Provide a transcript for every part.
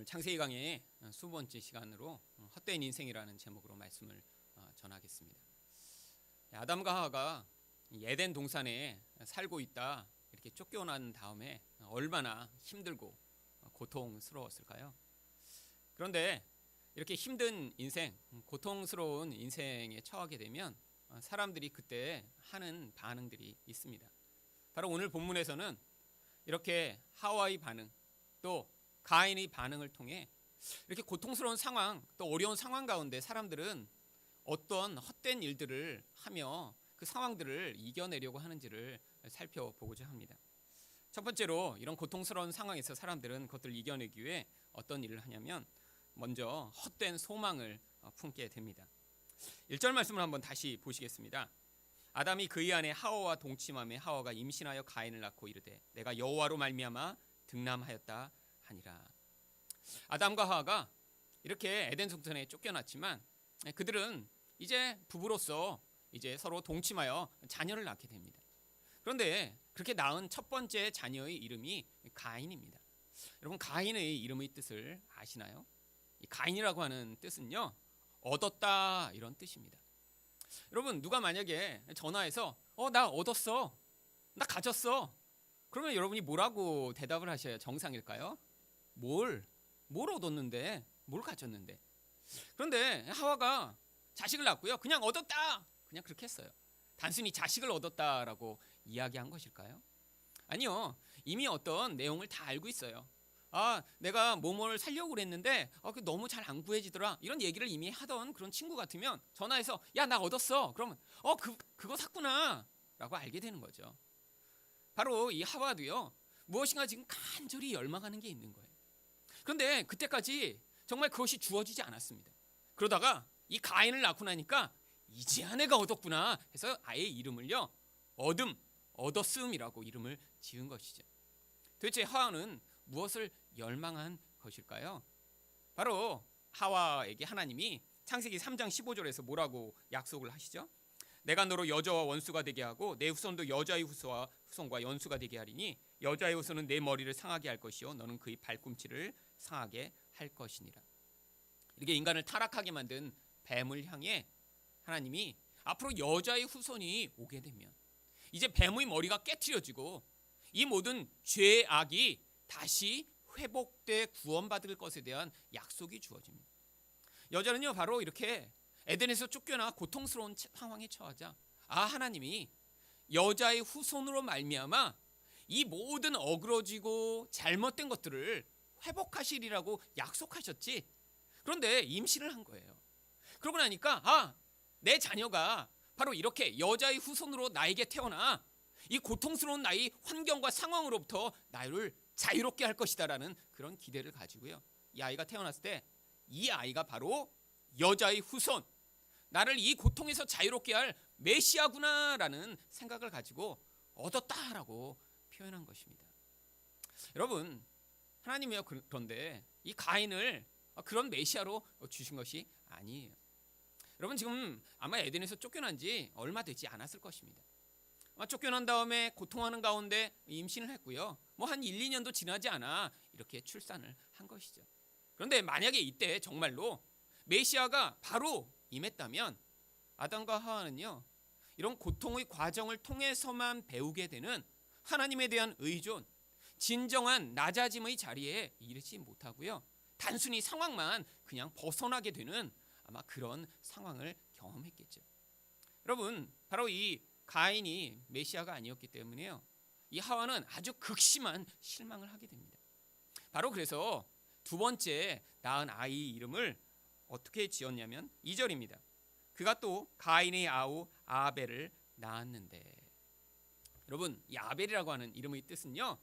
오늘 창세기 강의 20번째 시간으로 헛된 인생이라는 제목으로 말씀을 전하겠습니다. 아담과 하와가 에덴 동산에 살고 있다 이렇게 쫓겨난 다음에 얼마나 힘들고 고통스러웠을까요? 그런데 이렇게 힘든 인생, 고통스러운 인생에 처하게 되면 사람들이 그때 하는 반응들이 있습니다. 바로 오늘 본문에서는 이렇게 하와의 반응, 또 가인의 반응을 통해 이렇게 고통스러운 상황, 또 어려운 상황 가운데 사람들은 어떤 헛된 일들을 하며 그 상황들을 이겨내려고 하는지를 살펴보고자 합니다. 첫 번째로 이런 고통스러운 상황에서 사람들은 그것들을 이겨내기 위해 어떤 일을 하냐면 먼저 헛된 소망을 품게 됩니다. 1절 말씀을 한번 다시 보시겠습니다. 아담이 그의 아내 하와와 동침하며 하와가 임신하여 가인을 낳고 이르되 내가 여호와로 말미암아 등남하였다 하니라. 아담과 하와가 이렇게 에덴 동산에 쫓겨났지만 그들은 이제 부부로서 이제 서로 동침하여 자녀를 낳게 됩니다. 그런데 그렇게 낳은 첫 번째 자녀의 이름이 가인입니다. 여러분, 가인의 이름의 뜻을 아시나요? 이 가인이라고 하는 뜻은요, 얻었다 이런 뜻입니다. 여러분, 누가 만약에 전화해서 나 얻었어, 나 가졌어, 그러면 여러분이 뭐라고 대답을 하셔야 정상일까요? 뭘 얻었는데, 뭘 가졌는데. 그런데 하와가 자식을 낳고요, 그냥 얻었다, 그냥 그렇게 했어요. 단순히 자식을 얻었다라고 이야기한 것일까요? 아니요, 이미 어떤 내용을 다 알고 있어요. 내가 뭐뭐를 살려고 그랬는데 너무 잘 안 구해지더라, 이런 얘기를 이미 하던 그런 친구 같으면 전화해서 야, 나 얻었어, 그러면 그거 샀구나 라고 알게 되는 거죠. 바로 이 하와도요, 무엇인가 지금 간절히 열망하는 게 있는 거예요. 그런데 그때까지 정말 그것이 주어지지 않았습니다. 그러다가 이 가인을 낳고 나니까 이제야 내가 얻었구나 해서 아예 이름을요, 얻었음이라고 이름을 지은 것이죠. 도대체 하와는 무엇을 열망한 것일까요? 바로 하와에게 하나님이 창세기 3장 15절에서 뭐라고 약속을 하시죠? 내가 너로 여자와 원수가 되게 하고 내 후손도 여자의 후손과 연수가 되게 하리니 여자의 후손은 내 머리를 상하게 할 것이요 너는 그의 발꿈치를 상하게 할 것이니라. 이렇게 인간을 타락하게 만든 뱀을 향해 하나님이 앞으로 여자의 후손이 오게 되면 이제 뱀의 머리가 깨트려지고 이 모든 죄의 악이 다시 회복돼 구원받을 것에 대한 약속이 주어집니다. 여자는요, 바로 이렇게 에덴에서 쫓겨나 고통스러운 상황에 처하자 하나님이 여자의 후손으로 말미암아 이 모든 어그러지고 잘못된 것들을 회복하시리라고 약속하셨지. 그런데 임신을 한 거예요. 그러고 나니까 내 자녀가 바로 이렇게 여자의 후손으로 나에게 태어나 이 고통스러운 나의 환경과 상황으로부터 나를 자유롭게 할 것이다라는 그런 기대를 가지고요, 이 아이가 태어났을 때 이 아이가 바로 여자의 후손, 나를 이 고통에서 자유롭게 할 메시아구나라는 생각을 가지고 얻었다라고 표현한 것입니다. 여러분, 하나님이요, 그런데 이 가인을 그런 메시아로 주신 것이 아니에요. 여러분, 지금 아마 에덴에서 쫓겨난 지 얼마 되지 않았을 것입니다. 쫓겨난 다음에 고통하는 가운데 임신을 했고요, 한 1, 2년도 지나지 않아 이렇게 출산을 한 것이죠. 그런데 만약에 이때 정말로 메시아가 바로 임했다면 아담과 하와는요, 이런 고통의 과정을 통해서만 배우게 되는 하나님에 대한 의존, 진정한 낮아짐의 자리에 이르지 못하고요, 단순히 상황만 그냥 벗어나게 되는 아마 그런 상황을 경험했겠죠. 여러분, 바로 이 가인이 메시아가 아니었기 때문에요, 이 하와는 아주 극심한 실망을 하게 됩니다. 바로 그래서 두 번째 낳은 아이 이름을 어떻게 지었냐면 2절입니다. 그가 또 가인의 아우 아벨을 낳았는데. 여러분, 이 아벨이라고 하는 이름의 뜻은요,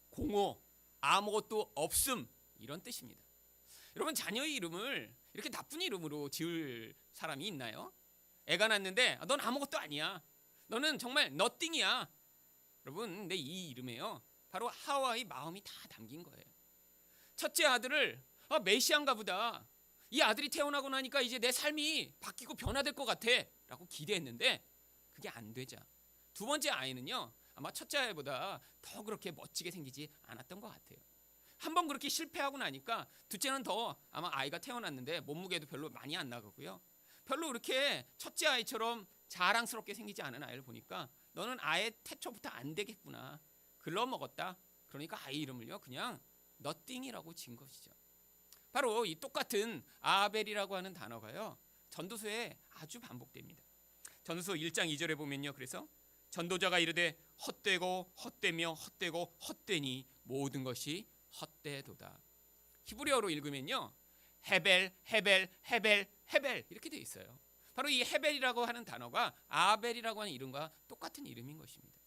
공허, 아무것도 없음, 이런 뜻입니다. 여러분, 자녀의 이름을 이렇게 나쁜 이름으로 지을 사람이 있나요? 애가 낳는데 넌 아무것도 아니야, 너는 정말 너띵이야. 여러분, 근데 이 이름에요, 바로 하와의 마음이 다 담긴 거예요. 첫째 아들을 메시아인가 보다, 이 아들이 태어나고 나니까 이제 내 삶이 바뀌고 변화될 것 같아 라고 기대했는데 그게 안 되자 두 번째 아이는요, 아마 첫째 아이보다 더 그렇게 멋지게 생기지 않았던 것 같아요. 한 번 그렇게 실패하고 나니까 둘째는 더 아마 아이가 태어났는데 몸무게도 별로 많이 안 나가고요. 별로 그렇게 첫째 아이처럼 자랑스럽게 생기지 않은 아이를 보니까 너는 아예 태초부터 안 되겠구나. 글러먹었다. 그러니까 아이 이름을요 그냥 너띵이라고 지은 것이죠. 바로 이 똑같은 아벨이라고 하는 단어가요 전도서에 아주 반복됩니다. 전도서 1장 2절에 보면요, 그래서 전도자가 이르되 헛되고 헛되며 헛되고 헛되니 모든 것이 헛되도다. 히브리어로 읽으면요 헤벨 헤벨 헤벨 헤벨 이렇게 되어 있어요. 바로 이 헤벨이라고 하는 단어가 아벨이라고 하는 이름과 똑같은 이름인 것입니다.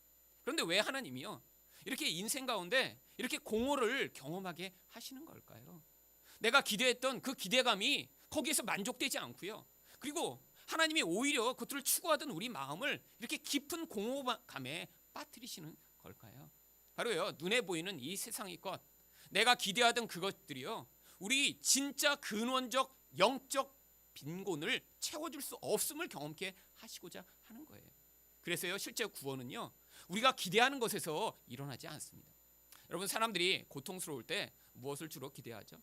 그런데 왜 하나님이요 이렇게 인생 가운데 이렇게 공허를 경험하게 하시는 걸까요? 내가 기대했던 그 기대감이 거기에서 만족되지 않고요. 그리고 하나님이 오히려 그것들을 추구하던 우리 마음을 이렇게 깊은 공허감에 빠뜨리시는 걸까요? 바로요 눈에 보이는 이 세상의 것, 내가 기대하던 그것들이요 우리 진짜 근원적 영적 빈곤을 채워줄 수 없음을 경험케 하시고자 하는 거예요. 그래서요 실제 구원은요 우리가 기대하는 것에서 일어나지 않습니다. 여러분, 사람들이 고통스러울 때 무엇을 주로 기대하죠?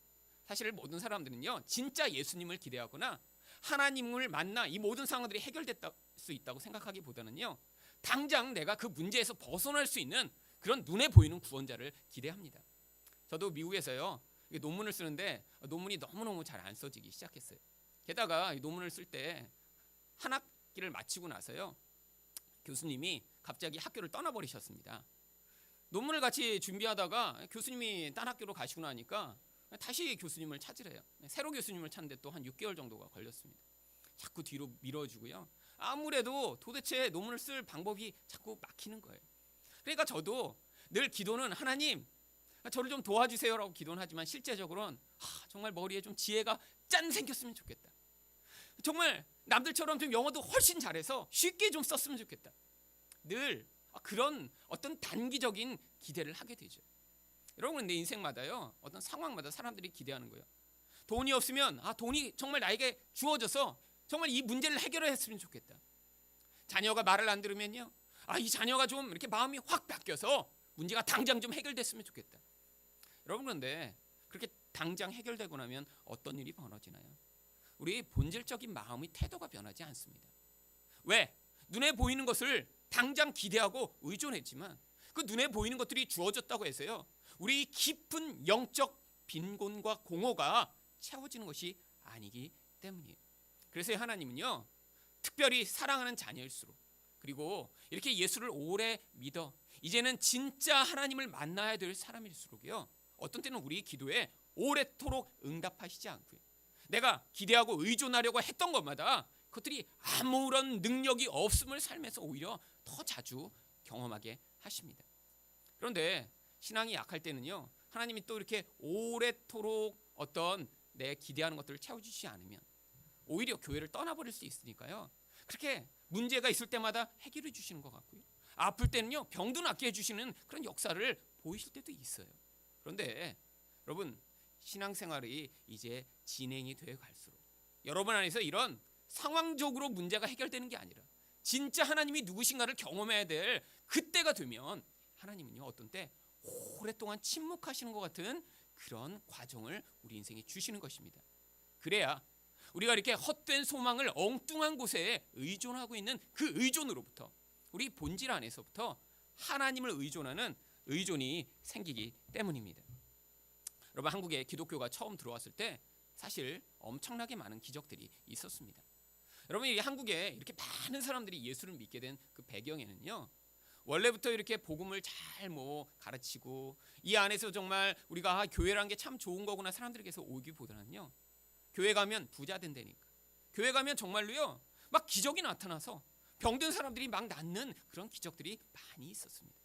사실 모든 사람들은요 진짜 예수님을 기대하거나 하나님을 만나 이 모든 상황들이 해결될 수 있다고 생각하기보다는요 당장 내가 그 문제에서 벗어날 수 있는 그런 눈에 보이는 구원자를 기대합니다. 저도 미국에서요 논문을 쓰는데 논문이 너무너무 잘 안 써지기 시작했어요. 게다가 논문을 쓸 때 한 학기를 마치고 나서요 교수님이 갑자기 학교를 떠나버리셨습니다. 논문을 같이 준비하다가 교수님이 딴 학교로 가시고 나니까 다시 교수님을 찾으래요. 새로 교수님을 찾는데 또 한 6개월 정도가 걸렸습니다. 자꾸 뒤로 밀어주고요. 아무래도 도대체 논문을 쓸 방법이 자꾸 막히는 거예요. 그러니까 저도 늘 기도는 하나님 저를 좀 도와주세요라고 기도는 하지만 실제적으로는 정말 머리에 좀 지혜가 짠 생겼으면 좋겠다. 정말 남들처럼 좀 영어도 훨씬 잘해서 쉽게 좀 썼으면 좋겠다. 늘 그런 어떤 단기적인 기대를 하게 되죠. 여러분, 내 인생마다요 어떤 상황마다 사람들이 기대하는 거예요. 돈이 없으면 돈이 정말 나에게 주어져서 정말 이 문제를 해결했으면 좋겠다. 자녀가 말을 안 들으면요 이 자녀가 좀 이렇게 마음이 확 바뀌어서 문제가 당장 좀 해결됐으면 좋겠다. 여러분, 그런데 그렇게 당장 해결되고 나면 어떤 일이 벌어지나요? 우리 본질적인 마음의 태도가 변하지 않습니다. 왜? 눈에 보이는 것을 당장 기대하고 의존했지만 그 눈에 보이는 것들이 주어졌다고 해서요 우리 깊은 영적 빈곤과 공허가 채워지는 것이 아니기 때문이에요. 그래서 하나님은요 특별히 사랑하는 자녀일수록, 그리고 이렇게 예수를 오래 믿어 이제는 진짜 하나님을 만나야 될 사람일수록요 어떤 때는 우리 기도에 오래도록 응답하시지 않고요 내가 기대하고 의존하려고 했던 것마다 그것들이 아무런 능력이 없음을 삶에서 오히려 더 자주 경험하게 하십니다. 그런데 신앙이 약할 때는요 하나님이 또 이렇게 오래도록 어떤 내 기대하는 것들을 채워주시지 않으면 오히려 교회를 떠나버릴 수 있으니까요 그렇게 문제가 있을 때마다 해결해 주시는 것 같고요 아플 때는요 병도 낫게 해주시는 그런 역사를 보이실 때도 있어요. 그런데 여러분, 신앙생활이 이제 진행이 되어 갈수록 여러분 안에서 이런 상황적으로 문제가 해결되는 게 아니라 진짜 하나님이 누구신가를 경험해야 될 그때가 되면 하나님은요 어떤 때 오랫동안 침묵하시는 것 같은 그런 과정을 우리 인생에 주시는 것입니다. 그래야 우리가 이렇게 헛된 소망을 엉뚱한 곳에 의존하고 있는 그 의존으로부터 우리 본질 안에서부터 하나님을 의존하는 의존이 생기기 때문입니다. 여러분, 한국에 기독교가 처음 들어왔을 때 사실 엄청나게 많은 기적들이 있었습니다. 여러분, 이 한국에 이렇게 많은 사람들이 예수를 믿게 된 그 배경에는요 원래부터 이렇게 복음을 잘 가르치고 이 안에서 정말 우리가 교회라는 게 참 좋은 거구나 사람들에게서 오기보다는요 교회 가면 부자 된다니까, 교회 가면 정말로요 막 기적이 나타나서 병든 사람들이 막 낫는 그런 기적들이 많이 있었습니다.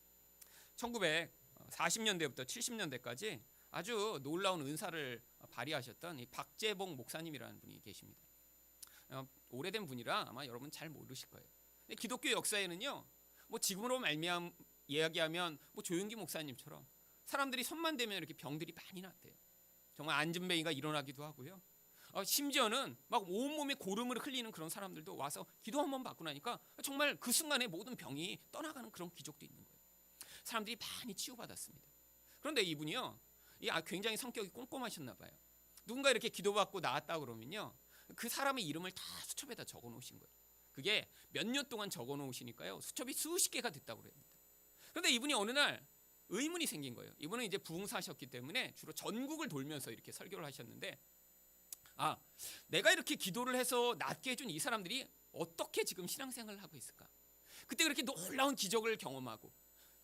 1940년대부터 70년대까지 아주 놀라운 은사를 발휘하셨던 이 박재봉 목사님이라는 분이 계십니다. 오래된 분이라 아마 여러분 잘 모르실 거예요. 기독교 역사에는요 지금으로 이야기하면 조용기 목사님처럼 사람들이 손만 대면 이렇게 병들이 많이 났대요. 정말 안진뱅이가 일어나기도 하고요. 심지어는 막 온몸에 고름을 흘리는 그런 사람들도 와서 기도 한번 받고 나니까 정말 그 순간에 모든 병이 떠나가는 그런 기적도 있는 거예요. 사람들이 많이 치유받았습니다. 그런데 이분이요 굉장히 성격이 꼼꼼하셨나 봐요. 누군가 이렇게 기도받고 나왔다 그러면요, 그 사람의 이름을 다 수첩에다 적어 놓으신 거예요. 그게 몇 년 동안 적어 놓으시니까요, 수첩이 수십 개가 됐다고 그럽니다. 그런데 이분이 어느 날 의문이 생긴 거예요. 이분은 이제 부흥사셨기 때문에 주로 전국을 돌면서 이렇게 설교를 하셨는데, 내가 이렇게 기도를 해서 낫게 해준 이 사람들이 어떻게 지금 신앙생활을 하고 있을까? 그때 그렇게 놀라운 기적을 경험하고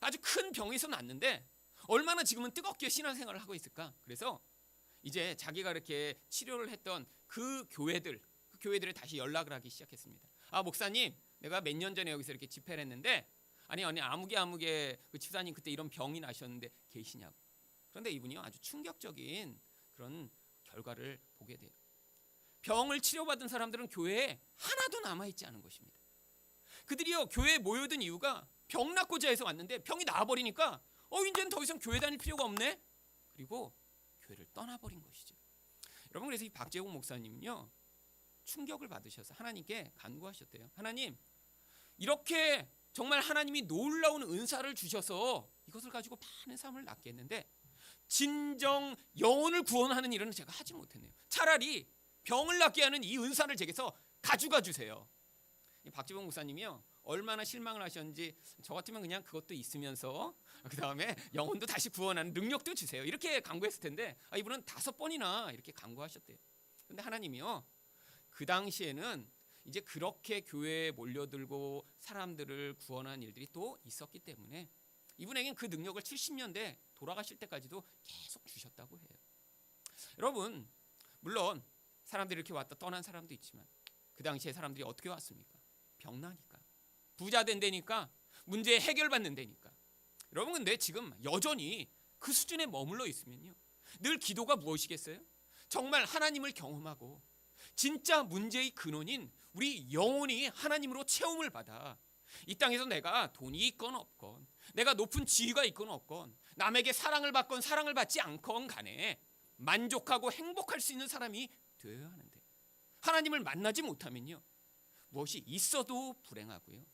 아주 큰 병에서 낫는데 얼마나 지금은 뜨겁게 신앙생활을 하고 있을까? 그래서 이제 자기가 이렇게 치료를 했던 그 교회들에 다시 연락을 하기 시작했습니다. 목사님, 내가 몇 년 전에 여기서 이렇게 집회를 했는데, 아니 아무개 그 집사님 그때 이런 병이 나셨는데 계시냐고. 그런데 이분이요, 아주 충격적인 그런 결과를 보게 돼요. 병을 치료받은 사람들은 교회에 하나도 남아있지 않은 것입니다. 그들이요, 교회에 모여든 이유가 병 낫고자 해서 왔는데 병이 나아버리니까 이제는 더 이상 교회 다닐 필요가 없네. 그리고 교회를 떠나버린 것이죠. 여러분, 그래서 이 박재홍 목사님은요, 충격을 받으셔서 하나님께 간구하셨대요. 하나님, 이렇게 정말 하나님이 놀라운 은사를 주셔서 이것을 가지고 많은 사람을 낫게 했는데 진정 영혼을 구원하는 일은 제가 하지 못했네요. 차라리 병을 낫게 하는 이 은사를 제게서 가져가 주세요. 박재홍 목사님이요, 얼마나 실망을 하셨는지, 저 같으면 그냥 그것도 있으면서 그 다음에 영혼도 다시 구원하는 능력도 주세요, 이렇게 간구했을 텐데, 이분은 5번이나 이렇게 간구하셨대요. 근데 하나님이요, 그 당시에는 이제 그렇게 교회에 몰려들고 사람들을 구원한 일들이 또 있었기 때문에 이분에겐 그 능력을 70년대 돌아가실 때까지도 계속 주셨다고 해요. 여러분, 물론 사람들이 이렇게 왔다 떠난 사람도 있지만 그 당시에 사람들이 어떻게 왔습니까? 병나니까, 부자 된다니까, 문제 해결받는 데니까. 여러분, 근데 지금 여전히 그 수준에 머물러 있으면요, 늘 기도가 무엇이겠어요? 정말 하나님을 경험하고 진짜 문제의 근원인 우리 영혼이 하나님으로 체험을 받아 이 땅에서 내가 돈이 있건 없건, 내가 높은 지위가 있건 없건, 남에게 사랑을 받건 사랑을 받지 않건 간에 만족하고 행복할 수 있는 사람이 되어야 하는데, 하나님을 만나지 못하면요, 무엇이 있어도 불행하고요,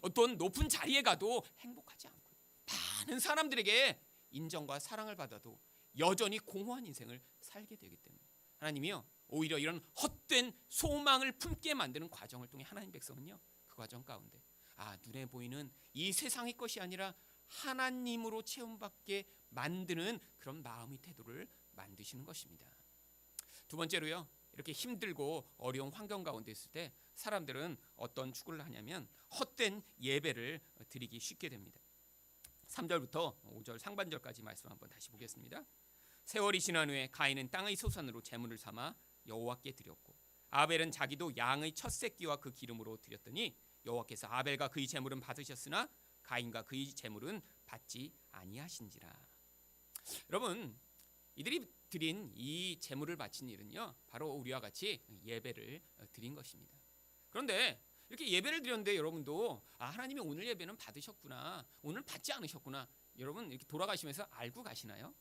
어떤 높은 자리에 가도 행복하지 않고요, 많은 사람들에게 인정과 사랑을 받아도 여전히 공허한 인생을 살게 되기 때문에 하나님이요, 오히려 이런 헛된 소망을 품게 만드는 과정을 통해 하나님 백성은요, 그 과정 가운데 눈에 보이는 이 세상의 것이 아니라 하나님으로 체험받게 만드는 그런 마음의 태도를 만드시는 것입니다. 두 번째로요, 이렇게 힘들고 어려운 환경 가운데 있을 때 사람들은 어떤 추구를 하냐면 헛된 예배를 드리기 쉽게 됩니다. 3절부터 5절 상반절까지 말씀 한번 다시 보겠습니다. 세월이 지난 후에 가인은 땅의 소산으로 제물을 삼아 여호와께 드렸고, 아벨은 자기도 양의 첫 새끼와 그 기름으로 드렸더니 여호와께서 아벨과 그의 제물은 받으셨으나 가인과 그의 제물은 받지 아니하신지라. 여러분, 이들이 드린 이 제물을 바친 일은요, 바로 우리와 같이 예배를 드린 것입니다. 그런데 이렇게 예배를 드렸는데 여러분도 하나님이 오늘 예배는 받으셨구나, 오늘 받지 않으셨구나, 여러분 이렇게 돌아가시면서 알고 가시나요?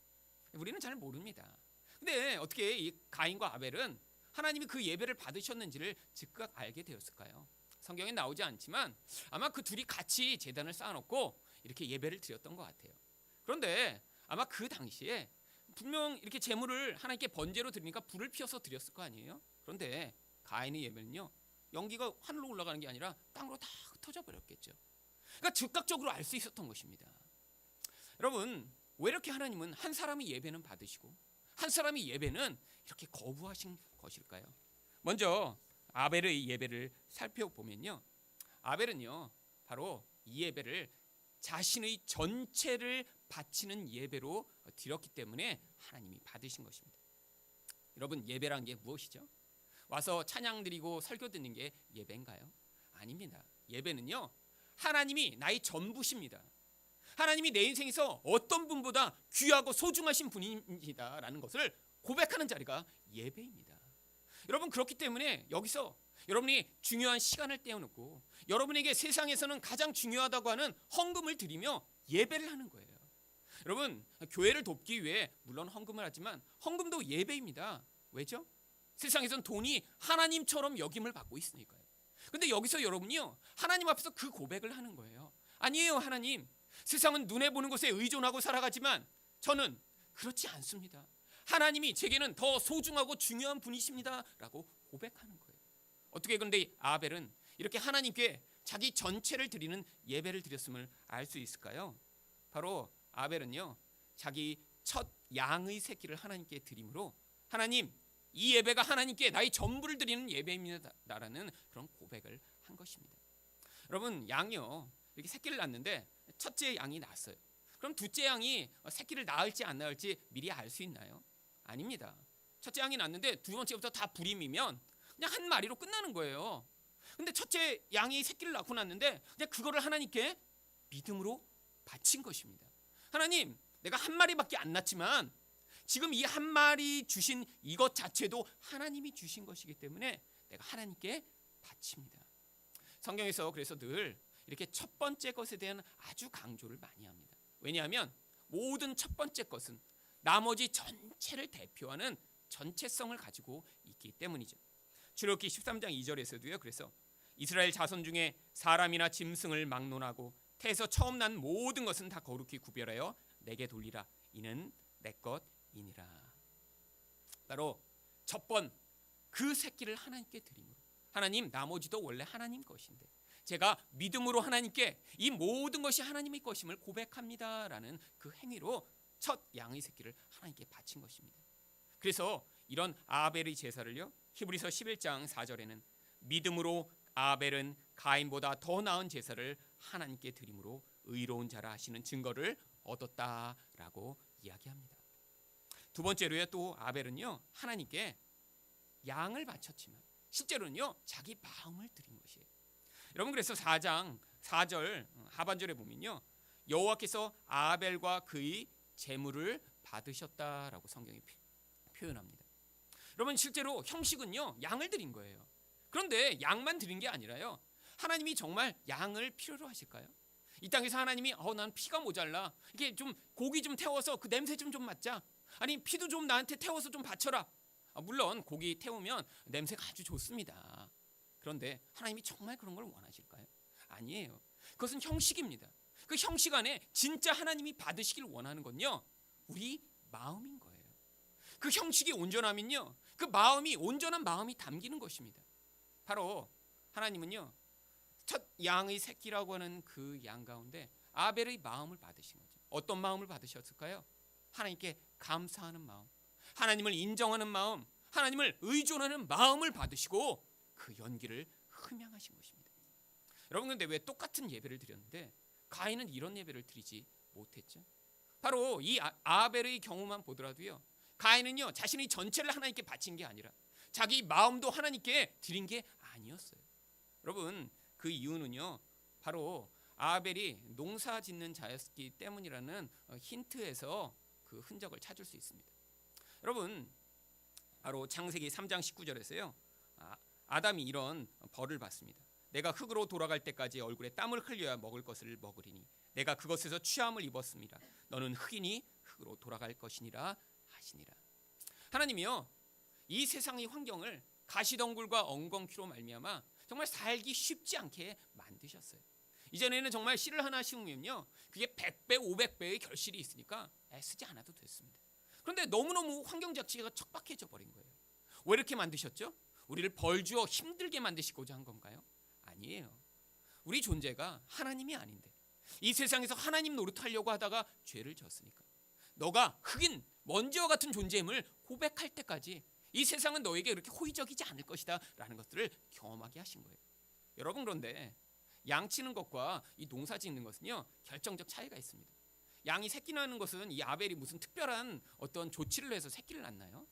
우리는 잘 모릅니다. 근데 어떻게 이 가인과 아벨은 하나님이 그 예배를 받으셨는지를 즉각 알게 되었을까요? 성경에 나오지 않지만 아마 그 둘이 같이 제단을 쌓아놓고 이렇게 예배를 드렸던 것 같아요. 그런데 아마 그 당시에 분명 이렇게 제물을 하나님께 번제로 드리니까 불을 피워서 드렸을 거 아니에요? 그런데 가인의 예배는요, 연기가 하늘로 올라가는 게 아니라 땅으로 다 흩어져 버렸겠죠. 그러니까 즉각적으로 알 수 있었던 것입니다. 여러분, 왜 이렇게 하나님은 한 사람의 예배는 받으시고 한 사람의 예배는 이렇게 거부하신 것일까요? 먼저 아벨의 예배를 살펴보면요, 아벨은요, 바로 이 예배를 자신의 전체를 바치는 예배로 드렸기 때문에 하나님이 받으신 것입니다. 여러분, 예배란 게 무엇이죠? 와서 찬양 드리고 설교 듣는 게 예배인가요? 아닙니다. 예배는요, 하나님이 나의 전부십니다. 하나님이 내 인생에서 어떤 분보다 귀하고 소중하신 분입니다라는 것을 고백하는 자리가 예배입니다. 여러분, 그렇기 때문에 여기서 여러분이 중요한 시간을 떼어놓고 여러분에게 세상에서는 가장 중요하다고 하는 헌금을 드리며 예배를 하는 거예요. 여러분, 교회를 돕기 위해 물론 헌금을 하지만 헌금도 예배입니다. 왜죠? 세상에선 돈이 하나님처럼 여김을 받고 있으니까요. 근데 여기서 여러분이요, 하나님 앞에서 그 고백을 하는 거예요. 아니에요, 하나님. 세상은 눈에 보는 것에 의존하고 살아가지만 저는 그렇지 않습니다. 하나님이 제게는 더 소중하고 중요한 분이십니다 라고 고백하는 거예요. 어떻게 그런데 아벨은 이렇게 하나님께 자기 전체를 드리는 예배를 드렸음을 알 수 있을까요? 바로 아벨은요, 자기 첫 양의 새끼를 하나님께 드림으로 하나님, 이 예배가 하나님께 나의 전부를 드리는 예배입니다라는 그런 고백을 한 것입니다. 여러분, 양이요, 이렇게 새끼를 낳는데 첫째 양이 낳았어요. 그럼 둘째 양이 새끼를 낳을지 안 낳을지 미리 알 수 있나요? 아닙니다. 첫째 양이 낳는데 두 번째부터 다 불임이면 그냥 한 마리로 끝나는 거예요. 근데 첫째 양이 새끼를 낳고 났는데 그냥 그거를 하나님께 믿음으로 바친 것입니다. 하나님, 내가 한 마리밖에 안 낳지만 지금 이 한 마리 주신 이것 자체도 하나님이 주신 것이기 때문에 내가 하나님께 바칩니다. 성경에서 그래서 늘 이렇게 첫 번째 것에 대한 아주 강조를 많이 합니다. 왜냐하면 모든 첫 번째 것은 나머지 전체를 대표하는 전체성을 가지고 있기 때문이죠. 출애굽기 13장 2절에서도요. 그래서 이스라엘 자손 중에 사람이나 짐승을 막론하고 태에서 처음 난 모든 것은 다 거룩히 구별하여 내게 돌리라. 이는 내 것이니라. 바로 첫 번 그 새끼를 하나님께 드림으로, 하나님, 나머지도 원래 하나님 것인데 제가 믿음으로 하나님께 이 모든 것이 하나님의 것임을 고백합니다라는 그 행위로 첫 양의 새끼를 하나님께 바친 것입니다. 그래서 이런 아벨의 제사를요, 히브리서 11장 4절에는 믿음으로 아벨은 가인보다 더 나은 제사를 하나님께 드림으로 의로운 자라 하시는 증거를 얻었다라고 이야기합니다. 두 번째로요, 또 아벨은요, 하나님께 양을 바쳤지만 실제로는요, 자기 마음을 드린 것이에요. 여러분, 그래서 4장 4절 하반절에 보면요, 여호와께서 아벨과 그의 제물을 받으셨다라고 성경이 표현합니다. 여러분, 실제로 형식은요, 양을 드린 거예요. 그런데 양만 드린 게 아니라요, 하나님이 정말 양을 필요로 하실까요? 이 땅에서 하나님이 난 피가 모자라, 이게 좀 고기 좀 태워서 그 냄새 좀 맡자, 아니 피도 좀 나한테 태워서 좀 바쳐라. 물론 고기 태우면 냄새가 아주 좋습니다. 그런데 하나님이 정말 그런 걸 원하실까요? 아니에요. 그것은 형식입니다. 그 형식 안에 진짜 하나님이 받으시길 원하는 건요, 우리 마음인 거예요. 그 형식이 온전하면요, 그 마음이, 온전한 마음이 담기는 것입니다. 바로 하나님은요, 첫 양의 새끼라고 하는 그 양 가운데 아벨의 마음을 받으신 거죠. 어떤 마음을 받으셨을까요? 하나님께 감사하는 마음, 하나님을 인정하는 마음, 하나님을 의존하는 마음을 받으시고 그 연기를 흠양하신 것입니다. 여러분, 근데 왜 똑같은 예배를 드렸는데 가인은 이런 예배를 드리지 못했죠? 바로 이 아벨의 경우만 보더라도요, 가인은요, 자신의 전체를 하나님께 바친 게 아니라 자기 마음도 하나님께 드린 게 아니었어요. 여러분, 그 이유는요, 바로 아벨이 농사 짓는 자였기 때문이라는 힌트에서 그 흔적을 찾을 수 있습니다. 여러분, 바로 창세기 3장 19절에서요, 아담이 이런 벌을 받습니다. 내가 흙으로 돌아갈 때까지 얼굴에 땀을 흘려야 먹을 것을 먹으리니 내가 그것에서 취함을 입었습니다. 너는 흙이니 흙으로 돌아갈 것이니라 하시니라. 하나님이요, 이 세상의 환경을 가시덩굴과 엉겅퀴로 말미암아 정말 살기 쉽지 않게 만드셨어요. 이전에는 정말 씨를 하나 심으면요, 그게 100배, 500배의 결실이 있으니까 애쓰지 않아도 됐습니다. 그런데 너무너무 환경 자체가 척박해져 버린 거예요. 왜 이렇게 만드셨죠? 우리를 벌주어 힘들게 만드시고자 한 건가요? 아니에요. 우리 존재가 하나님이 아닌데 이 세상에서 하나님 노릇하려고 하다가 죄를 졌으니까 너가 흙인 먼지와 같은 존재임을 고백할 때까지 이 세상은 너에게 그렇게 호의적이지 않을 것이다 라는 것들을 경험하게 하신 거예요. 여러분, 그런데 양 치는 것과 이 농사 짓는 것은요, 결정적 차이가 있습니다. 양이 새끼 낳는 것은 이 아벨이 무슨 특별한 어떤 조치를 해서 새끼를 낳나요?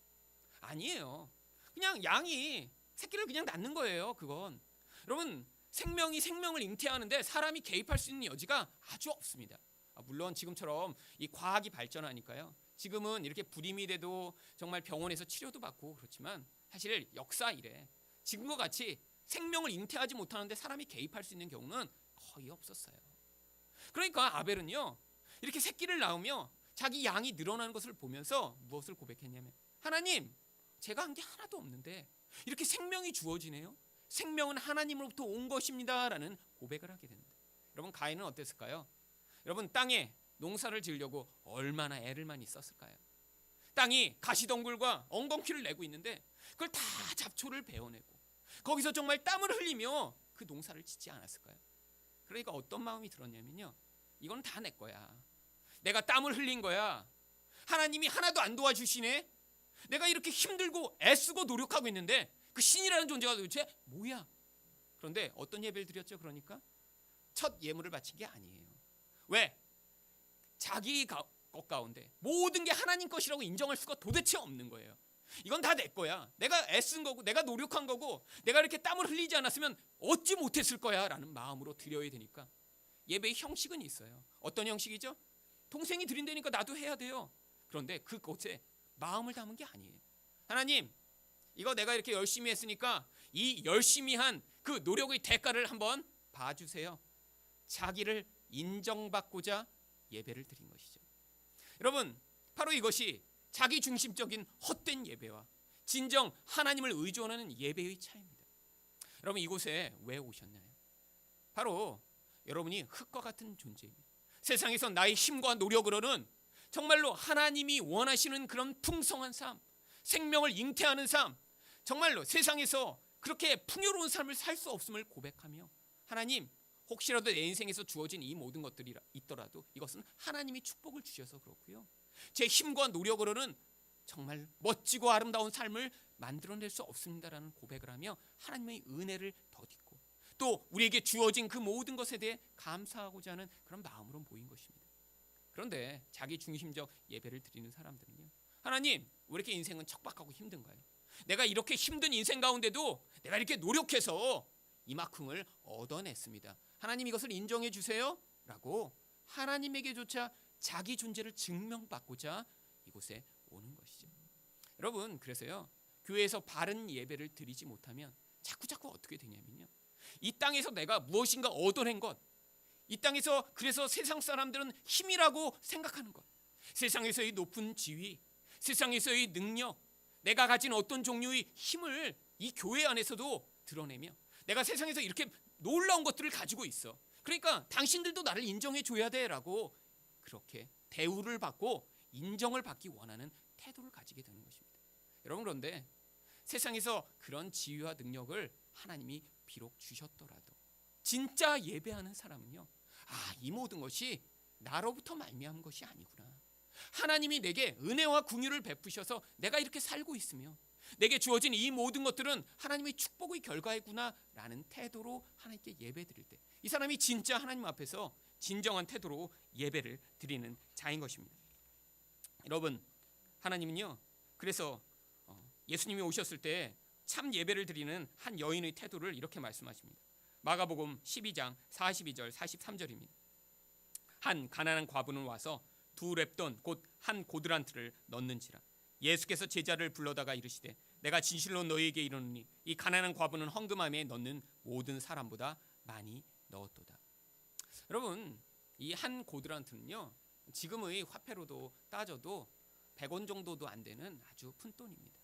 아니에요. 그냥 양이 새끼를 그냥 낳는 거예요. 그건 여러분, 생명이 생명을 잉태하는데 사람이 개입할 수 있는 여지가 아주 없습니다. 물론 지금처럼 이 과학이 발전하니까요, 지금은 이렇게 불임이 돼도 정말 병원에서 치료도 받고 그렇지만 사실 역사 이래 지금과 같이 생명을 잉태하지 못하는데 사람이 개입할 수 있는 경우는 거의 없었어요. 그러니까 아벨은요, 이렇게 새끼를 낳으며 자기 양이 늘어나는 것을 보면서 무엇을 고백했냐면, 하나님, 제가 한 게 하나도 없는데 이렇게 생명이 주어지네요. 생명은 하나님으로부터 온 것입니다 라는 고백을 하게 됩니다. 여러분, 가인은 어땠을까요? 여러분, 땅에 농사를 지으려고 얼마나 애를 많이 썼을까요? 땅이 가시덩굴과 엉겅퀴를 내고 있는데 그걸 다 잡초를 베어내고 거기서 정말 땀을 흘리며 그 농사를 짓지 않았을까요? 그러니까 어떤 마음이 들었냐면요, 이건 다 내 거야. 내가 땀을 흘린 거야. 하나님이 하나도 안 도와주시네. 내가 이렇게 힘들고 애쓰고 노력하고 있는데 그 신이라는 존재가 도대체 뭐야? 그런데 어떤 예배를 드렸죠? 그러니까 첫 예물을 바친 게 아니에요. 왜? 자기 것 가운데 모든 게 하나님 것이라고 인정할 수가 도대체 없는 거예요. 이건 다 내 거야. 내가 애쓴 거고 내가 노력한 거고 내가 이렇게 땀을 흘리지 않았으면 얻지 못했을 거야 라는 마음으로 드려야 되니까 예배의 형식은 있어요. 어떤 형식이죠? 동생이 드린다니까 나도 해야 돼요. 그런데 그곳에 마음을 담은 게 아니에요. 하나님, 이거 내가 이렇게 열심히 했으니까 이 열심히 한 그 노력의 대가를 한번 봐주세요. 자기를 인정받고자 예배를 드린 것이죠. 여러분, 바로 이것이 자기 중심적인 헛된 예배와 진정 하나님을 의존하는 예배의 차이입니다. 여러분, 이곳에 왜 오셨나요? 바로 여러분이 흙과 같은 존재입니다. 세상에서 나의 힘과 노력으로는 정말로 하나님이 원하시는 그런 풍성한 삶, 생명을 잉태하는 삶, 정말로 세상에서 그렇게 풍요로운 삶을 살 수 없음을 고백하며 하나님, 혹시라도 내 인생에서 주어진 이 모든 것들이 있더라도 이것은 하나님이 축복을 주셔서 그렇고요, 제 힘과 노력으로는 정말 멋지고 아름다운 삶을 만들어낼 수 없습니다라는 고백을 하며 하나님의 은혜를 덧입고 또 우리에게 주어진 그 모든 것에 대해 감사하고자 하는 그런 마음으로 모인 것입니다. 그런데 자기 중심적 예배를 드리는 사람들은요, 하나님, 왜 이렇게 인생은 척박하고 힘든가요? 내가 이렇게 힘든 인생 가운데도 내가 이렇게 노력해서 이만큼을 얻어냈습니다. 하나님, 이것을 인정해 주세요 라고 하나님에게조차 자기 존재를 증명받고자 이곳에 오는 것이죠. 여러분, 그래서요, 교회에서 바른 예배를 드리지 못하면 자꾸 어떻게 되냐면요, 이 땅에서 내가 무엇인가 얻어낸 것, 이 땅에서 그래서 세상 사람들은 힘이라고 생각하는 것, 세상에서의 높은 지위, 세상에서의 능력, 내가 가진 어떤 종류의 힘을 이 교회 안에서도 드러내며 내가 세상에서 이렇게 놀라운 것들을 가지고 있어, 그러니까 당신들도 나를 인정해 줘야 돼 라고 그렇게 대우를 받고 인정을 받기 원하는 태도를 가지게 되는 것입니다. 여러분, 그런데 세상에서 그런 지위와 능력을 하나님이 비록 주셨더라도 진짜 예배하는 사람은요, 이 모든 것이 나로부터 말미암은 것이 아니구나. 하나님이 내게 은혜와 긍휼을 베푸셔서 내가 이렇게 살고 있으며 내게 주어진 이 모든 것들은 하나님의 축복의 결과이구나 라는 태도로 하나님께 예배 드릴 때 이 사람이 진짜 하나님 앞에서 진정한 태도로 예배를 드리는 자인 것입니다. 여러분, 하나님은요, 그래서 예수님이 오셨을 때 참 예배를 드리는 한 여인의 태도를 이렇게 말씀하십니다. 마가복음 12장 42절 43절입니다. 한 가난한 과부는 와서 두 랩돈 곧 한 고드란트를 넣는지라. 예수께서 제자를 불러다가 이르시되 내가 진실로 너희에게 이르노니 이 가난한 과부는 헌금함에 넣는 모든 사람보다 많이 넣었도다. 여러분, 이 한 고드란트는요, 지금의 화폐로도 따져도 100원 정도도 안 되는 아주 푼돈입니다.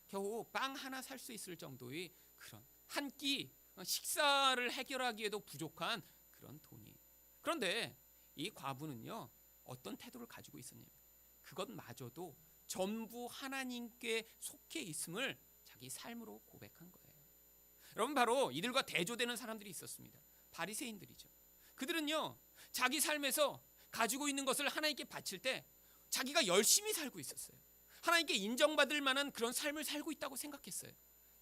겨우 빵 하나 살 수 있을 정도의 그런 한 끼 식사를 해결하기에도 부족한 그런 돈이에요. 그런데 이 과부는요, 어떤 태도를 가지고 있었냐면 그것마저도 전부 하나님께 속해 있음을 자기 삶으로 고백한 거예요. 여러분, 바로 이들과 대조되는 사람들이 있었습니다. 바리새인들이죠. 그들은요, 자기 삶에서 가지고 있는 것을 하나님께 바칠 때 자기가 열심히 살고 있었어요. 하나님께 인정받을 만한 그런 삶을 살고 있다고 생각했어요.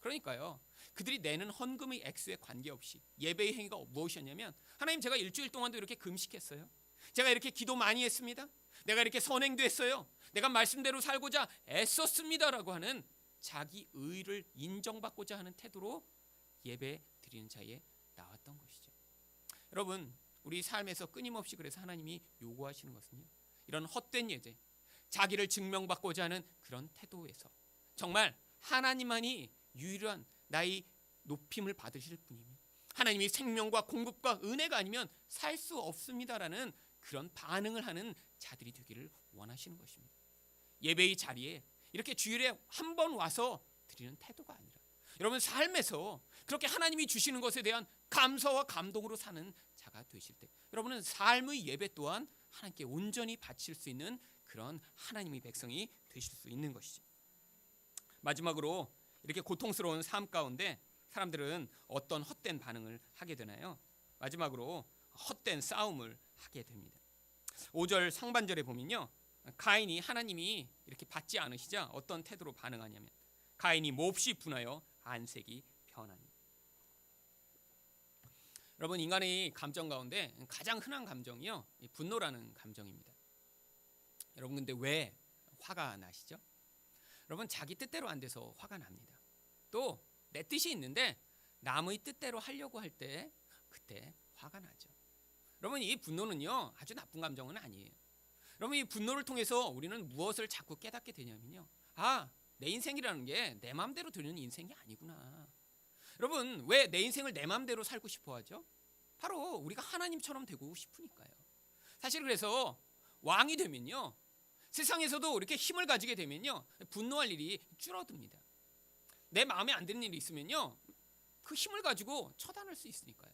그러니까요, 그들이 내는 헌금의 액수에 관계없이 예배의 행위가 무엇이었냐면, 하나님, 제가 일주일 동안도 이렇게 금식했어요. 제가 이렇게 기도 많이 했습니다. 내가 이렇게 선행도 했어요. 내가 말씀대로 살고자 애썼습니다라고 하는 자기 의를 인정받고자 하는 태도로 예배 드리는 자리에 나왔던 것이죠. 여러분, 우리 삶에서 끊임없이 그래서 하나님이 요구하시는 것은요, 이런 헛된 예제, 자기를 증명받고자 하는 그런 태도에서 정말 하나님만이 유일한 나의 높임을 받으실 분이며 하나님이 생명과 공급과 은혜가 아니면 살 수 없습니다라는 그런 반응을 하는 자들이 되기를 원하시는 것입니다. 예배의 자리에 이렇게 주일에 한 번 와서 드리는 태도가 아니라 여러분 삶에서 그렇게 하나님이 주시는 것에 대한 감사와 감동으로 사는 자가 되실 때 여러분은 삶의 예배 또한 하나님께 온전히 바칠 수 있는 그런 하나님의 백성이 되실 되실 수 있는 것이죠. 마지막으로 이렇게 고통스러운 삶 가운데 사람들은 어떤 헛된 반응을 하게 되나요? 마지막으로 헛된 싸움을 하게 됩니다. 5절 상반절에 보면요, 가인이 하나님이 이렇게 받지 않으시자 어떤 태도로 반응하냐면 가인이 몹시 분하여 안색이 변하니. 여러분, 인간의 감정 가운데 가장 흔한 감정이요, 분노라는 감정입니다. 여러분, 근데 왜 화가 나시죠? 여러분, 자기 뜻대로 안 돼서 화가 납니다. 또 내 뜻이 있는데 남의 뜻대로 하려고 할 때 그때 화가 나죠. 여러분, 이 분노는요 아주 나쁜 감정은 아니에요. 여러분, 이 분노를 통해서 우리는 무엇을 자꾸 깨닫게 되냐면요, 내 인생이라는 게 내 마음대로 되는 인생이 아니구나. 여러분, 왜 내 인생을 내 마음대로 살고 싶어 하죠? 바로 우리가 하나님처럼 되고 싶으니까요. 사실 그래서 왕이 되면요, 세상에서도 이렇게 힘을 가지게 되면요, 분노할 일이 줄어듭니다. 내 마음에 안 드는 일이 있으면요, 그 힘을 가지고 처단할 수 있으니까요.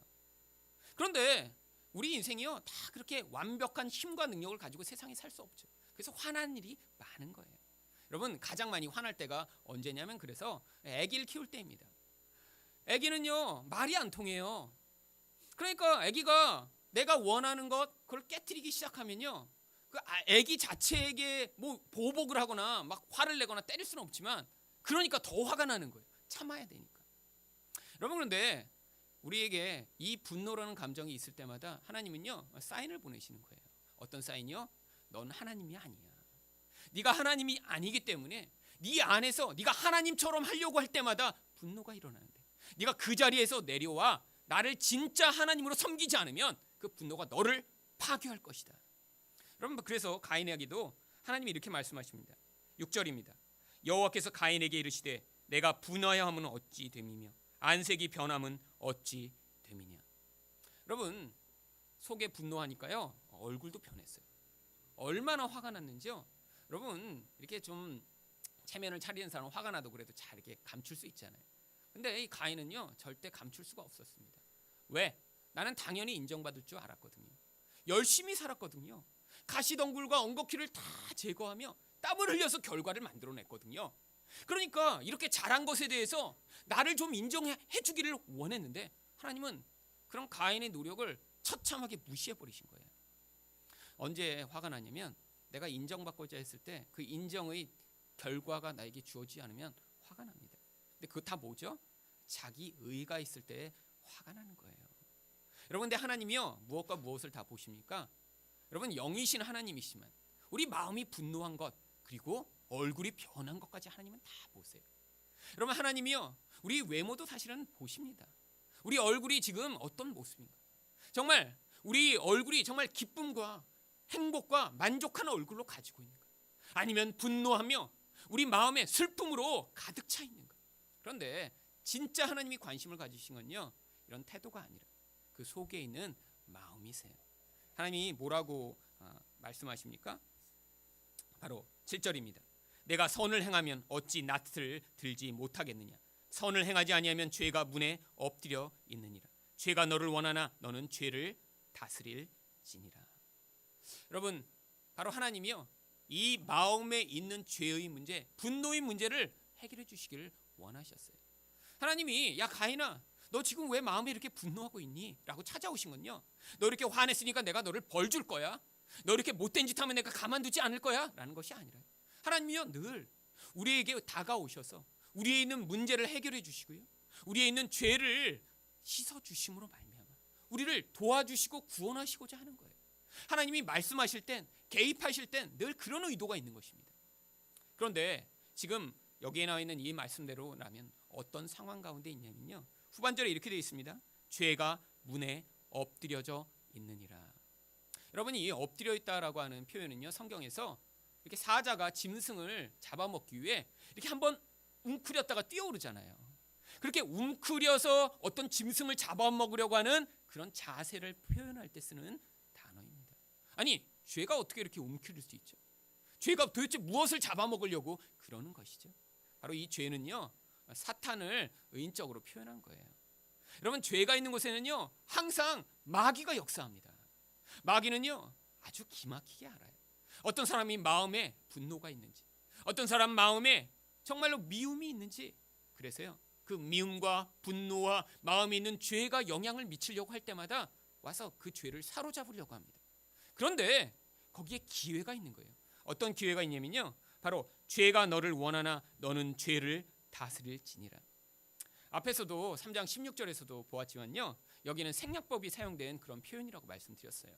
그런데 우리 인생이요, 다 그렇게 완벽한 힘과 능력을 가지고 세상에 살 수 없죠. 그래서 화난 일이 많은 거예요. 여러분, 가장 많이 화날 때가 언제냐면 그래서 아기를 키울 때입니다. 아기는요 말이 안 통해요. 그러니까 아기가 내가 원하는 것 그걸 깨트리기 시작하면요, 그 아기 자체에게 뭐 보복을 하거나 막 화를 내거나 때릴 수는 없지만 그러니까 더 화가 나는 거예요. 참아야 되니까. 여러분, 그런데 우리에게 이 분노라는 감정이 있을 때마다 하나님은요 사인을 보내시는 거예요. 어떤 사인이요? 넌 하나님이 아니야. 네가 하나님이 아니기 때문에 네 안에서 네가 하나님처럼 하려고 할 때마다 분노가 일어나는데 네가 그 자리에서 내려와 나를 진짜 하나님으로 섬기지 않으면 그 분노가 너를 파괴할 것이다. 여러분, 그래서 가인에게도 하나님이 이렇게 말씀하십니다. 6절입니다. 여호와께서 가인에게 이르시되 내가 분하여함은 어찌 됨이며 안색이 변함은 어찌 됨이냐. 여러분, 속에 분노하니까요 얼굴도 변했어요. 얼마나 화가 났는지요. 여러분, 이렇게 좀 체면을 차리는 사람은 화가 나도 그래도 잘 이렇게 감출 수 있잖아요. 근데 이 가인은요 절대 감출 수가 없었습니다. 왜? 나는 당연히 인정받을 줄 알았거든요. 열심히 살았거든요. 가시덩굴과 엉겅퀴를 다 제거하며 땀을 흘려서 결과를 만들어냈거든요. 그러니까 이렇게 잘한 것에 대해서 나를 좀 인정해 주기를 원했는데 하나님은 그런 가인의 노력을 처참하게 무시해버리신 거예요. 언제 화가 나냐면 내가 인정받고자 했을 때 그 인정의 결과가 나에게 주어지지 않으면 화가 납니다. 근데 그거 다 뭐죠? 자기 의가 있을 때 화가 나는 거예요. 여러분, 근데 하나님이요 무엇과 무엇을 다 보십니까? 여러분, 영이신 하나님이시지만 우리 마음이 분노한 것 그리고 얼굴이 변한 것까지 하나님은 다 보세요. 여러분, 하나님이요 우리 외모도 사실은 보십니다. 우리 얼굴이 지금 어떤 모습인가? 정말 우리 얼굴이 정말 기쁨과 행복과 만족한 얼굴로 가지고 있는가? 아니면 분노하며 우리 마음에 슬픔으로 가득 차 있는가? 그런데 진짜 하나님이 관심을 가지신 건요 이런 태도가 아니라 그 속에 있는 마음이세요. 하나님이 뭐라고 말씀하십니까? 바로 7절입니다. 내가 선을 행하면 어찌 낯을 들지 못하겠느냐. 선을 행하지 아니하면 죄가 문에 엎드려 있느니라. 죄가 너를 원하나 너는 죄를 다스릴지니라. 여러분, 바로 하나님이요 이 마음에 있는 죄의 문제, 분노의 문제를 해결해 주시기를 원하셨어요. 하나님이 야 가인아, 너 지금 왜 마음에 이렇게 분노하고 있니? 라고 찾아오신 건요, 너 이렇게 화냈으니까 내가 너를 벌 줄 거야, 너 이렇게 못된 짓 하면 내가 가만두지 않을 거야 라는 것이 아니라 하나님이요 늘 우리에게 다가오셔서 우리에 있는 문제를 해결해 주시고요, 우리에 있는 죄를 씻어 주심으로 말미암아 우리를 도와주시고 구원하시고자 하는 거예요. 하나님이 말씀하실 땐, 개입하실 땐 늘 그런 의도가 있는 것입니다. 그런데 지금 여기에 나와 있는 이 말씀대로라면 어떤 상황 가운데 있냐면요, 후반절에 이렇게 되어 있습니다. 죄가 문에 엎드려져 있느니라. 여러분이 이 엎드려 있다라고 하는 표현은요 성경에서 이렇게 사자가 짐승을 잡아먹기 위해 이렇게 한번 웅크렸다가 뛰어오르잖아요. 그렇게 웅크려서 어떤 짐승을 잡아먹으려고 하는 그런 자세를 표현할 때 쓰는 단어입니다. 아니, 죄가 어떻게 이렇게 웅크릴 수 있죠? 죄가 도대체 무엇을 잡아먹으려고 그러는 것이죠? 바로 이 죄는요 사탄을 의인적으로 표현한 거예요. 여러분, 죄가 있는 곳에는요 항상 마귀가 역사합니다. 마귀는요 아주 기막히게 알아요. 어떤 사람이 마음에 분노가 있는지, 어떤 사람 마음에 정말로 미움이 있는지, 그래서요 그 미움과 분노와 마음에 있는 죄가 영향을 미치려고 할 때마다 와서 그 죄를 사로잡으려고 합니다. 그런데 거기에 기회가 있는 거예요. 어떤 기회가 있냐면요, 바로 죄가 너를 원하나 너는 죄를 다스릴지니라. 앞에서도 3장 16절에서도 보았지만요, 여기는 생략법이 사용된 그런 표현이라고 말씀드렸어요.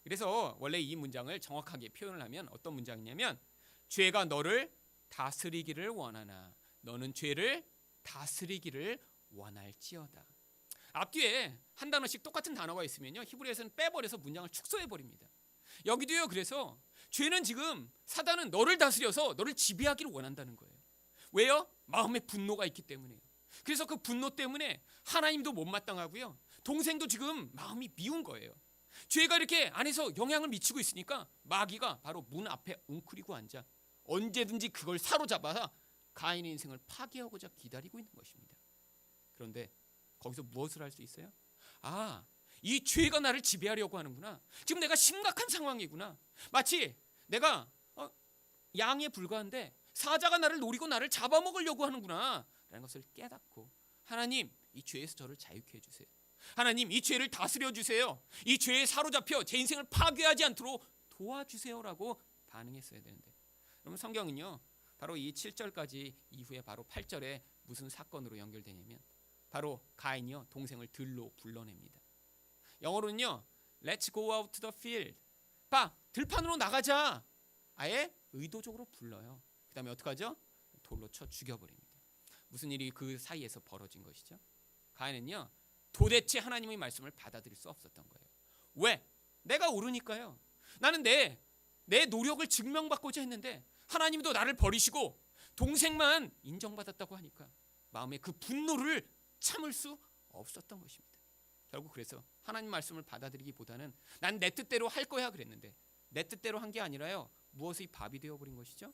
그래서 원래 이 문장을 정확하게 표현을 하면 어떤 문장이냐면, 죄가 너를 다스리기를 원하나 너는 죄를 다스리기를 원할지어다. 앞뒤에 한 단어씩 똑같은 단어가 있으면요, 히브리어에서는 빼버려서 문장을 축소해버립니다. 여기도요, 그래서 죄는 지금 사단은 너를 다스려서 너를 지배하기를 원한다는 거예요. 왜요? 마음에 분노가 있기 때문에요. 그래서 그 분노 때문에 하나님도 못마땅하고요, 동생도 지금 마음이 미운 거예요. 죄가 이렇게 안에서 영향을 미치고 있으니까 마귀가 바로 문 앞에 웅크리고 앉아 언제든지 그걸 사로잡아서 가인의 인생을 파괴하고자 기다리고 있는 것입니다. 그런데 거기서 무엇을 할 수 있어요? 이 죄가 나를 지배하려고 하는구나. 지금 내가 심각한 상황이구나. 마치 내가 양에 불과한데 사자가 나를 노리고 나를 잡아먹으려고 하는구나 라는 것을 깨닫고, 하나님 이 죄에서 저를 자유케 해주세요. 하나님 이 죄를 다스려 주세요. 이 죄에 사로잡혀 제 인생을 파괴하지 않도록 도와주세요라고 반응했어야 되는데, 그러면 성경은요 바로 이 7절까지 이후에 바로 8절에 무슨 사건으로 연결되냐면, 바로 가인이요 동생을 들로 불러냅니다. 영어로는요 Let's go out to the field. 들판으로 나가자. 아예 의도적으로 불러요. 그 다음에 어떻게 하죠? 돌로 쳐 죽여버립니다. 무슨 일이 그 사이에서 벌어진 것이죠? 가인은요 도대체 하나님의 말씀을 받아들일 수 없었던 거예요. 왜? 내가 옳으니까요. 나는 내 노력을 증명받고자 했는데 하나님도 나를 버리시고 동생만 인정받았다고 하니까 마음에 그 분노를 참을 수 없었던 것입니다. 결국 그래서 하나님 말씀을 받아들이기보다는 난 내 뜻대로 할 거야 그랬는데, 내 뜻대로 한 게 아니라요 무엇의 밥이 되어버린 것이죠?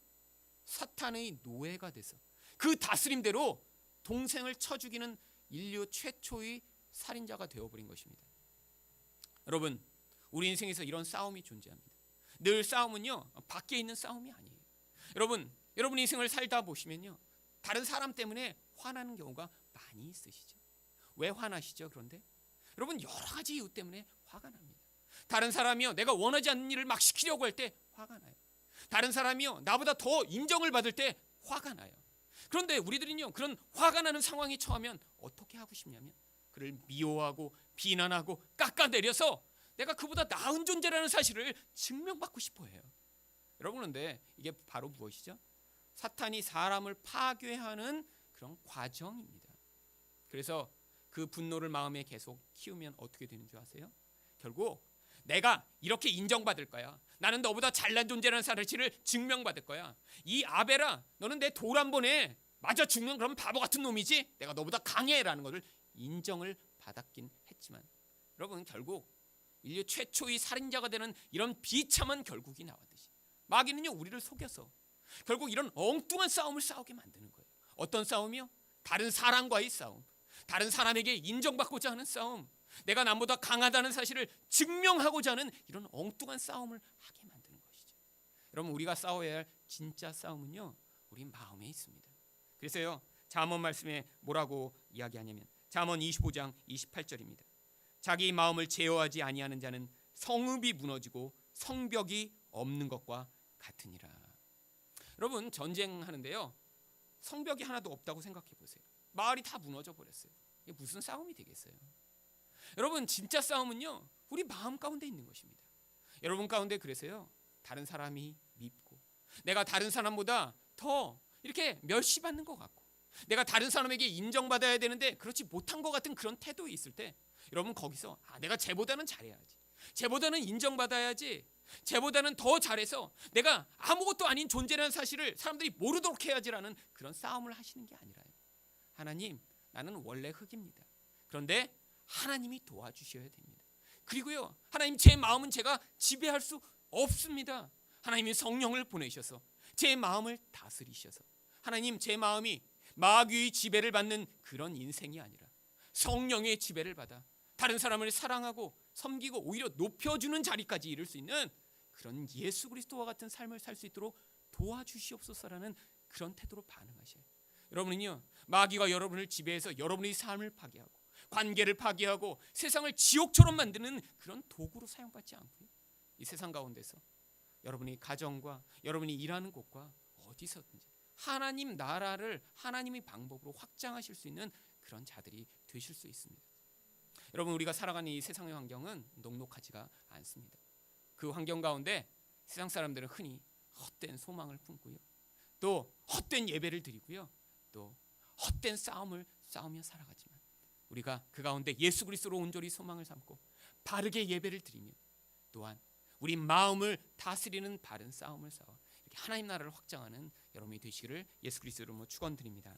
사탄의 노예가 돼서 그 다스림대로 동생을 쳐 죽이는 인류 최초의 살인자가 되어버린 것입니다. 여러분, 우리 인생에서 이런 싸움이 존재합니다. 늘 싸움은요 밖에 있는 싸움이 아니에요. 여러분 인생을 살다 보시면요 다른 사람 때문에 화나는 경우가 많이 있으시죠. 왜 화나시죠? 그런데 여러분 여러 가지 이유 때문에 화가 납니다. 다른 사람이요 내가 원하지 않는 일을 막 시키려고 할 때 화가 나요. 다른 사람이요 나보다 더 인정을 받을 때 화가 나요. 그런데 우리들은요 그런 화가 나는 상황에 처하면 어떻게 하고 싶냐면, 그를 미워하고 비난하고 깎아내려서 내가 그보다 나은 존재라는 사실을 증명받고 싶어 해요. 여러분, 그런데 이게 바로 무엇이죠? 사탄이 사람을 파괴하는 그런 과정입니다. 그래서 그 분노를 마음에 계속 키우면 어떻게 되는 줄 아세요? 결국 내가 이렇게 인정받을 거야. 나는 너보다 잘난 존재라는 사실을 증명받을 거야. 이 아벨아, 너는 내 돌 한 번에 맞아 죽는 그런 바보 같은 놈이지. 내가 너보다 강해라는 것을 인정을 받았긴 했지만, 여러분 결국 인류 최초의 살인자가 되는 이런 비참한 결국이 나왔듯이 마귀는요 우리를 속여서 결국 이런 엉뚱한 싸움을 싸우게 만드는 거예요. 어떤 싸움이요? 다른 사람과의 싸움, 다른 사람에게 인정받고자 하는 싸움, 내가 남보다 강하다는 사실을 증명하고자 하는 이런 엉뚱한 싸움을 하게 만드는 것이죠. 여러분, 우리가 싸워야 할 진짜 싸움은요 우리 마음에 있습니다. 그래서요 잠언 말씀에 뭐라고 이야기하냐면, 잠언 25장 28절입니다. 자기 마음을 제어하지 아니하는 자는 성읍이 무너지고 성벽이 없는 것과 같으니라. 여러분, 전쟁하는데요 성벽이 하나도 없다고 생각해 보세요. 마을이 다 무너져 버렸어요. 이게 무슨 싸움이 되겠어요? 여러분, 진짜 싸움은요 우리 마음 가운데 있는 것입니다. 여러분 가운데 그래서요 다른 사람이 밉고, 내가 다른 사람보다 더 이렇게 멸시받는 것 같고, 내가 다른 사람에게 인정받아야 되는데 그렇지 못한 것 같은 그런 태도에 있을 때, 여러분 거기서 내가 쟤보다는 잘해야지, 쟤보다는 인정받아야지, 쟤보다는 더 잘해서 내가 아무것도 아닌 존재라는 사실을 사람들이 모르도록 해야지라는 그런 싸움을 하시는 게 아니라요. 하나님, 나는 원래 흙입니다. 그런데 하나님이 도와주셔야 됩니다. 그리고요 하나님, 제 마음은 제가 지배할 수 없습니다. 하나님이 성령을 보내셔서 제 마음을 다스리셔서, 하나님 제 마음이 마귀의 지배를 받는 그런 인생이 아니라 성령의 지배를 받아 다른 사람을 사랑하고 섬기고 오히려 높여주는 자리까지 이룰 수 있는 그런 예수 그리스도와 같은 삶을 살 수 있도록 도와주시옵소서라는 그런 태도로 반응하셔요. 여러분은요, 마귀가 여러분을 지배해서 여러분의 삶을 파괴하고 관계를 파괴하고 세상을 지옥처럼 만드는 그런 도구로 사용받지 않고요, 이 세상 가운데서 여러분이 가정과 여러분이 일하는 곳과 어디서든지 하나님 나라를 하나님의 방법으로 확장하실 수 있는 그런 자들이 되실 수 있습니다. 여러분, 우리가 살아가는 이 세상의 환경은 녹록하지가 않습니다. 그 환경 가운데 세상 사람들은 흔히 헛된 소망을 품고요, 또 헛된 예배를 드리고요, 또 헛된 싸움을 싸우며 살아가지만 우리가 그 가운데 예수 그리스도로 온전히 소망을 삼고 바르게 예배를 드리며 또한 우리 마음을 다스리는 바른 싸움을 싸워 이렇게 하나님 나라를 확장하는 여러분이 되시기를 예수 그리스도 이름으로 축원드립니다.